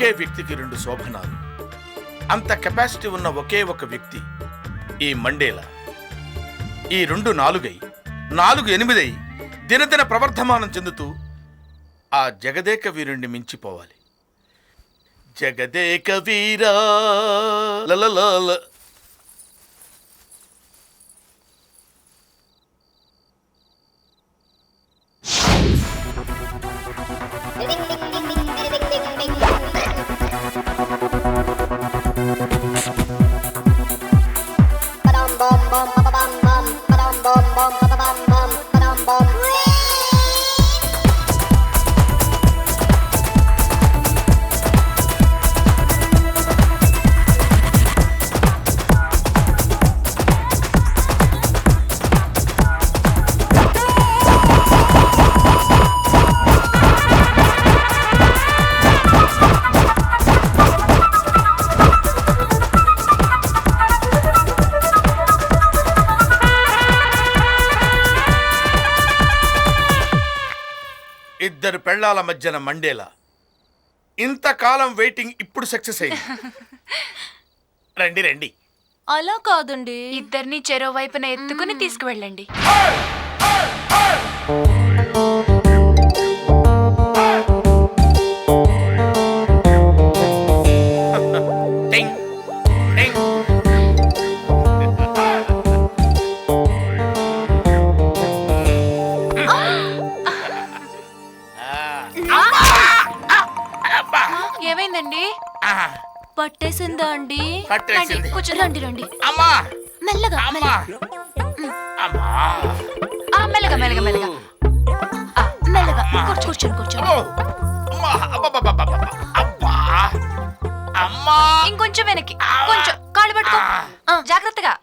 ఒకే వ్యక్తికి 2 శోభనాలు. అంత కెపాసిటీ ఉన్న ఒకే ఒక వ్యక్తి ఈ మండేలా. ఈ 2 4 4 8 దినదిన ప్రవర్ధమానం చెందుతూ ఆ జగదేక వీరుణ్ణి మించిపోవాలి. జగదేక వీరా లలలాల. ఇద్దరు పెళ్ళాల మధ్యన మండేలా. ఇంతకాలం వెయిటింగ్ ఇప్పుడు సక్సెస్ అయింది. రండి రండి. అలా కాదండి, ఇద్దరిని చెరో వైపున ఎత్తుకుని తీసుకువెళ్ళండి. టింగ్, టింగ్. ఏమైందండి? పట్టేసిందా అండి? పట్టేసింది. రండి రండి. అమ్మా మెల్లగా అమ్మా అమ్మా. మెల్లగా మెల్లగా మెల్లగా మెల్లగా కూర్చోండి కూర్చోండి. ఓ, అమ్మా అబ్బబ్బబ్బబ్బబ్బ. అబ్బా అమ్మా. ఇంకొంచెం వెనక్కి, కొంచెం కాళ్ళు పట్టుకో జాగ్రత్తగా.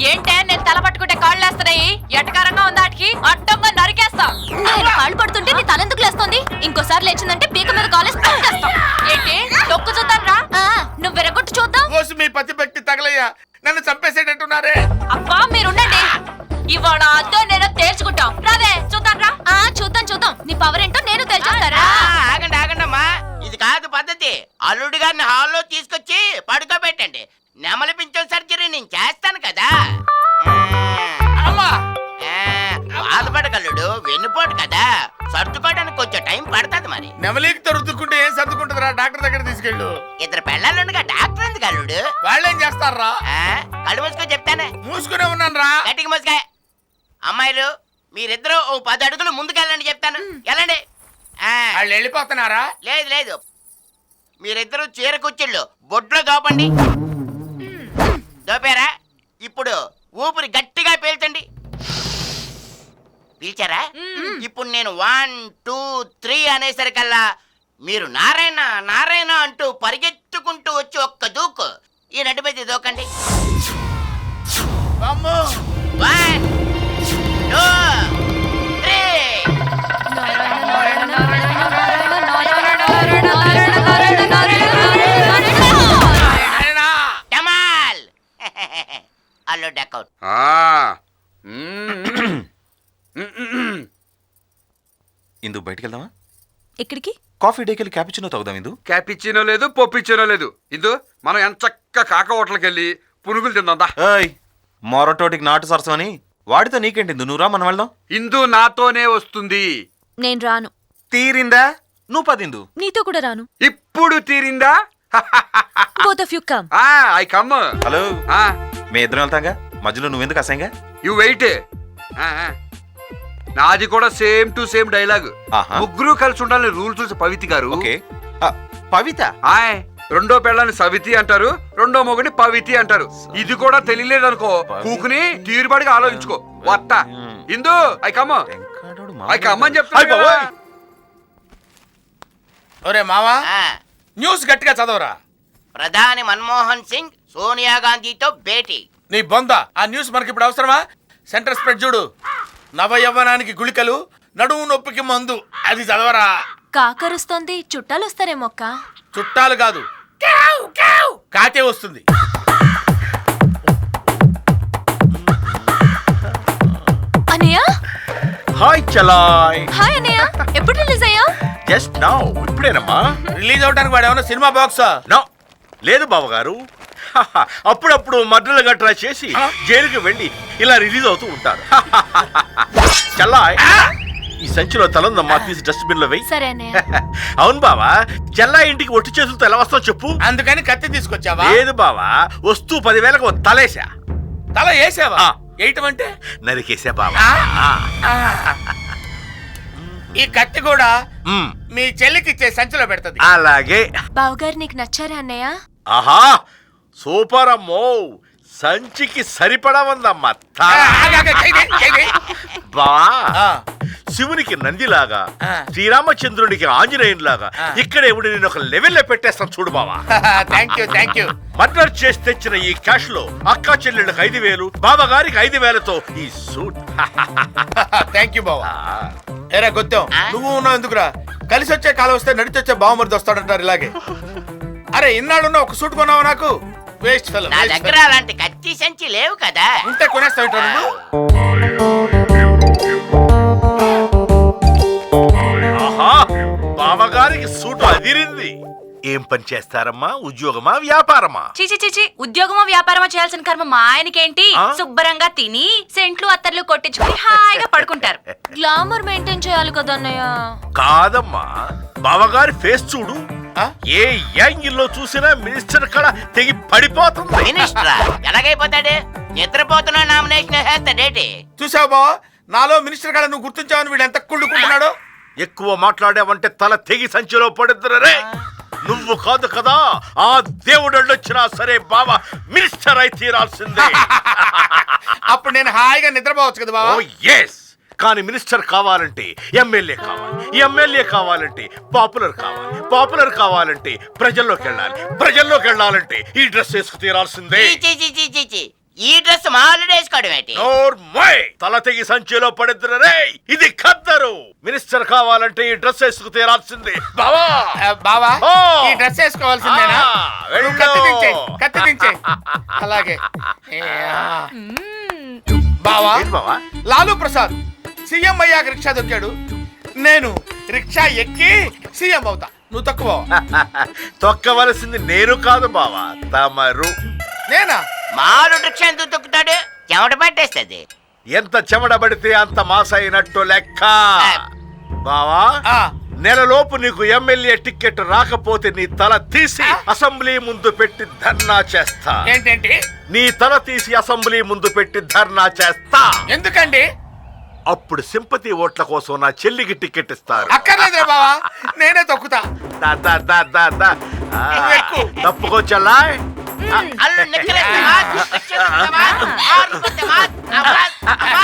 ఏంటే నేను తల పట్టుకుంటే కాళ్ళు లేస్తున్నాయి? ఎటకారంగా ఉందా? వాటికి అడ్డంగా నరికేస్తా. నేను కాళ్ళు పడుతుంటే నీ తలెందుకు లేస్తుంది? ఇంకోసారి లేచిందంటే పీక మీద కాలేసి తొక్కేస్తా. ఏంటి తొక్కు చూద్దాం రా. నువ్వు వెరగొట్టు చూద్దాం. ఓసి మీ పతి భక్తి తగలయ్యా, నన్ను చంపేసేటట్టున్నారే. అబ్బా మీరుండండి, ఇవాళ అద్దో నేను తేల్చుకుంటాం. రావే చూద్దాం రా. చూద్దాం చూద్దాం, నీ పవర్ ఏంటో నేను తెలుసుకుంటారా? ఆగండి ఆగండమ్మా, ఇది కాదు పద్ధతి. అల్లుడి గారిని హాల్లో తీసుకొచ్చి పడుకోబెట్టండి. నెమలి పింఛం సర్జరీ నేను చేస్తాను కదా. అమ్మా బాధపడగలడు, వెన్నుపోటు కదా, సర్దుకోవడానికి కొంచెం టైం పడుతుంది. మరి నెమలికి తరుద్దుకుంటే ఏం సర్దుకుంటుందిరా? డాక్టర్ దగ్గర తీసుకెళ్ళు. ఇద్దరు పెళ్ళాలుండగా డాక్టర్ ఎందుకు అల్లుడు? వాళ్ళేం చేస్తారా? కళ్ళు మూసుకో చెప్తానే. మూసుకునే ఉన్నాను రా. గట్టిగా మూసుకాయ. అమ్మాయిలు మీరిద్దరూ 10 అడుగులు ముందుకెళ్ళండి చెప్తాను. వెళ్ళండి. వాళ్ళు వెళ్ళిపోతున్నారా? లేదు లేదు, మీరిద్దరూ చీర కుచ్చిళ్ళు బొడ్లో దోపండి. దోపారా? ఇప్పుడు ఊపిరి గట్టిగా పీల్చండి. పీల్చారా? ఇప్పుడు నేను 1 2 3 అనేసరికల్లా మీరు నారాయణ నారాయణ అంటూ పరిగెత్తుకుంటూ వచ్చి ఒక్క దూకు ఈ నడి మీద దూకండి. 1 2 3. డమాల్. అల్లో డకౌట్. ఇందు బయటికి వెళ్దామా? ఎక్కడికి? కాఫీ డేకెళ్ళి క్యాపిచినో తాగుదాం. ఇందు క్యాపిచినో లేదు, పొప్పిచ్చినో లేదు. ఇందు మనం ఎంచక్క కాక హోటల్కి వెళ్ళి పునుగులు తిందా. ఏయ్, మొరటోటికి నాటు సరసం అని వాడితో నీకేంటి ఇందు? నువ్వు రా, మనం వెళ్దాం. ఇందు నాతోనే వస్తుంది. నేను రాను. తీరిందా? నువ్వు పదిందు. నీతో కూడా రాను. ఇప్పుడు తీరిందా? Both of you come. I come. Hello, మీ ఇద్దరం వెళ్తాంగా, మధ్యలో నువ్వెందుకు అసహ్యంగా? You wait. నాది కూడా సేమ్ టు సేమ్ డైలాగ్. ముగ్గురు కలిసి ఉండాలని రూల్ చూసి పవితి గారు. ఓకే, పవిత. రెండో పెళ్ళాన్ని సవితి అంటారు, రెండో మొగుని పవితి అంటారు. ఇది కూడా తెలియలేదనుకో, కూకుని తీరుబడిగా ఆలోచించుకో. వత్త ఇందు ఐ కమ్. ఐ కమ్ అని చెప్తా. ఒరే మావా, న్యూస్ గట్టిగా చదవరా. ప్రధాని మన్మోహన్ సింగ్ సోనియా గాంధీతో భేటీ. నీ బొంద, ఆ న్యూస్ మనకి ఇప్పుడు అవసరమా? సెంటర్ స్ప్రెడ్ చూడు. నవ యవ్వనానికి గుళికలు, నడుము నొప్పికి మందు. అది చదవరా. కాకరుస్తోంది, చుట్టాలు వస్తారేమో అక్క. చుట్టాలు కాదు, కాకే వస్తుంది. అన్నయ్య. హాయ్ చలాయ్. హాయ్ అన్నయ్య, ఎప్పుడు రిలీజ్ అయ్యా? Just now ఇప్పుడేనమ్మా. రిలీజ్ అవడానికి వాడు ఏమన్నా సినిమా బాక్సా? నో లేదు బావగారు. అప్పుడప్పుడు మర్డర్లు గట్రా చేసి జైలుకి వెళ్ళి ఇలా రిలీజ్ అవుతూ ఉంటారు. చల్లాయ్ ఈ సంచిలో తలందమ్మా, తీసి డస్ట్బిన్ లో వెయ్యి. సరే అన్నయ్య. అవును బావా, చెల్లా ఇంటికి ఒట్టి చేతులతో ఎలా వస్తావు చెప్పు. అందుకని కత్తి తీసుకొచ్చావా? లేదు బావా, వస్తూ 10,000కు ఓ తలేసా. తల వేసావా? ఆ. వేయటం అంటే నరికేసా బావా. ఈ కత్తి కూడా మ్, మీ చెల్లికి ఇచ్చే సంచిలో పెడుతుంది. అలాగే. బావగారు నీకు నచ్చారా అన్నయ్య? ఆహా సూపర్ అమ్మో, సంచికి సరిపడా ఉందమ్మా. బా శివునికి నందిలాగా, శ్రీరామచంద్రునికి ఆంజనేయునిలాగా ఇక్కడ ఎవడు నేను ఒక లెవెల్లో పెట్టేస్తాను చూడు బావా. Thank you. మర్డర్ చేసి తెచ్చిన ఈ క్యాష్ లో అక్క చెల్లెళ్ళకి 5,000, బాబాగారికి 5,000తో ఈ సూట్. థ్యాంక్ యూ బావా. ఏరా గొత్తం, నువ్వు ఉన్నావు ఎందుకురా? కలిసి వచ్చే కాలం వస్తే నడిచొచ్చే బావమరిది వస్తాడంటారు ఇలాగే. అరే ఇన్నాళ్ళున్నా ఒక సూట్ కొన్నావు నాకు? Waste fellow. నా దగ్గర అలాంటి కత్తి సంచి లేవు కదా. ఉంటే కొనేస్తావు నువ్వు. ఆహా బాబాగారికి సూట్ అదిరింది. ఏం పని చేస్తారమ్మా? ఉద్యోగమా వ్యాపారమా? చిచి ఉద్యోగమో వ్యాపారమో చేయాల్సిన కర్మ మా ఆయనకేంటి? ఆ? శుభ్రంగా తిని సెంట్లు అత్తర్లు కొట్టించుకుని హాయిగా పడుకుంటారు. గ్లామర్ మెయింటైన్ చేయాలి కదా అన్నయ్య. కాదమ్మా, బావగారి ఫేస్ చూడు. ఆ? ఏ యాంగిల్లో చూసినా మినిస్టర్ కళ తెగి పడిపోతుంది. మినిస్టరా ఎలాగైపోతాడు? నిద్రపోతున్నా నామినేషన్ వేస్తాడేటి? చూసావు బావా, నాలో మినిస్టర్ కాడ నువ్వు గుర్తించావని వీడు ఎంత కుళ్ళుకుంటున్నాడు. ఎక్కువ మాట్లాడావంటే తల తెగి సంచిలో పడుతున్నరే. నువ్వు కాదు కదా, ఆ దేవుడు వచ్చినా సరే బావ మినిస్టర్ అయి తీరాల్సిందే. అప్పుడు నేను హాయిగా నిద్రపోవచ్చు కదా బావా. ఓ ఎస్, కానీ మినిస్టర్ కావాలంటే ఎమ్మెల్యే కావాలి, ఎమ్మెల్యే కావాలంటే పాపులర్ కావాలి, పాపులర్ కావాలంటే ప్రజల్లోకి వెళ్ళాలి, ప్రజల్లోకి వెళ్ళాలంటే ఈ డ్రెస్ వేసుకు తీరాల్సిందే. చీ, చీ, చీ, చీ, చీ. ఈ డ్రెస్ మా ఆల్రెడీ వేసుకోవడం ఏంటి? నోర్మోయ్, తల తెగి సంచిలో పడుతున్నరే. ఇది ఖద్దరు. మినిస్టర్ కావాలంటే ఈ డ్రెస్ వేసుకు తీరాల్సిందే బావా. బావా ఓ. ఈ డ్రెస్ వేసుకోవాల్సిందేనా? ఆ, వెళ్ళు. నువ్వు కత్తి దించే. అలాగే. ఏ, ఆ. బావా ఏంటి బావా? లాలూ ప్రసాద్ సీఎం అయ్యాక రిక్షా దొక్కాడు, నేను రిక్షా ఎక్కి సీఎం అవుతా. నువ్వు తక్కువ. తొక్కవలసింది నేను కాదు బావా, తమరు. నేనా? మాడు రిక్షా ఎందుకు తొక్కుతాడు? చెమట పట్టేస్తుంది. ఎంత చెమట పడితే అంత మాస అయినట్టు లెక్క బావా. ఆ. నెలలోపు నీకు ఎమ్మెల్యే టికెట్ రాకపోతే నీ తల తీసి అసెంబ్లీ ముందు పెట్టి ధర్నా చేస్తా. ఏంటంటే? నీ తల తీసి అసెంబ్లీ ముందు పెట్టి ధర్నా చేస్తా. ఎందుకండి? అప్పుడు సింపతి ఓట్ల కోసం నా చెల్లికి టికెట్ ఇస్తారు. అక్కర్లేదురా బావా, నేనే తొక్కుతా. దా, దా, దా, దా, దా. ఆ, నువ్వు ఎక్కు. తప్పుకోవచ్చలా. అల్లు నిక్కలేస్తావా? వచ్చేస్తావా? ఆరు కొట్టవా? అవ్వా, అవ్వా.